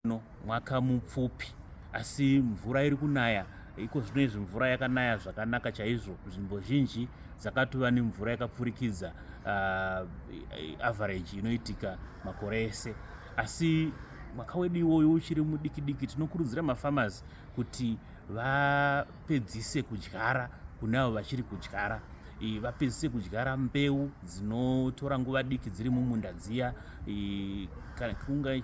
No, mwaka mupfupi asi mvura iri kunaya. Iko zvinezvi mvura yakanaya zvakanaka chaizvo. Nzvimbo zhinji dzakatova nemvura yakapfurikidza average inoitika makore ese. Asi mwaka wedu iwoyo uchiri mudiki diki, tinokurudzira mafarmers kuti vapedzise kudyara kune avo vachiri kudyara. Vapedzise kudyara mbeu dzinotora nguva diki dziri mumunda dziya,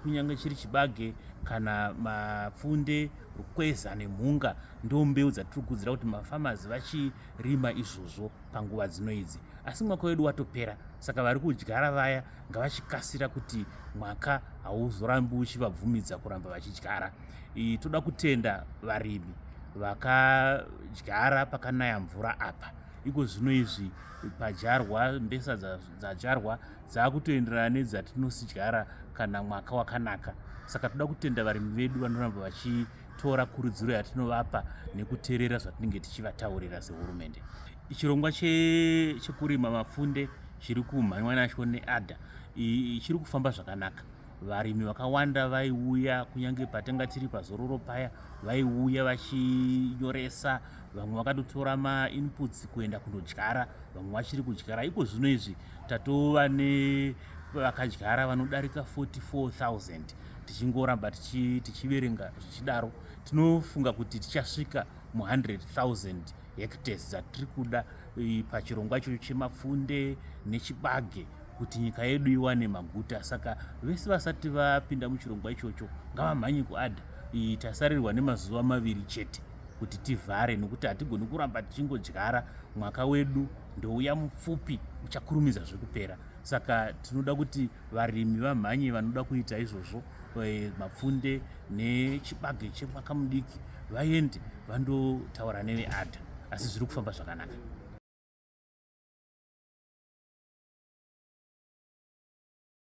kunyange chiri chibage kana mapfunde, rukweza nemhunga. Ndo mbeu dzatiri kuti mafarmers vachirima izvozvo panguva dzino idzi. Asi mwaka wedu watopera, saka vari kudyara vaya ngavachikasira kuti mwaka hauzorambi uchivabvumidza kuramba vachidyara. Toda kutenda varimi vakadyara pakanaya mvura apa. Iko zvino izvi padyarwa, mbesa dzadyarwa dzakutoenderana nedzatinodyara kana mwaka wakanaka. Saka toda kutenda varimi vedu vanoramba vachitora kurudziro yatinovapa nekuteerera zvatinenge tichivataurira sehurumende. Chirongwa chekurima mapfunde chiri kumhanywa nacho neadha chiri kufamba zvakanaka. Varimi vakawanda vaiuya, kunyange patanga tiri pazororo paya, vaiuya vachinyoresa. Vamwe vakatotora mainputs kuenda kundodyara, vamwe vachiri kudyara. Iko zvino izvi tatova nevakadyara vanodarika 44,000. Tichingoramba tichiverenga zvichidaro, tinofunga kuti tichasvika mu100,000 hectares dzatiri kuda pachirongwa ichocho chemapfunde nechibage kuti nyika yedu iwane maguta. Saka vese vasati vapinda muchirongwa ichocho ngavamhanye kuadha. Tasarirwa nemazuva 2 chete kuti tivhare, nokuti hatigoni kuramba tichingodyara. Mwaka wedu ndouya mupfupi uchakurumidza zvekupera. Saka tinoda kuti varimi vamhanye vanoda kuita izvozvo, mapfunde nechibage chemwaka mudiki, vaende vandotaura neveadha. Asi zviri kufamba zvakanaka.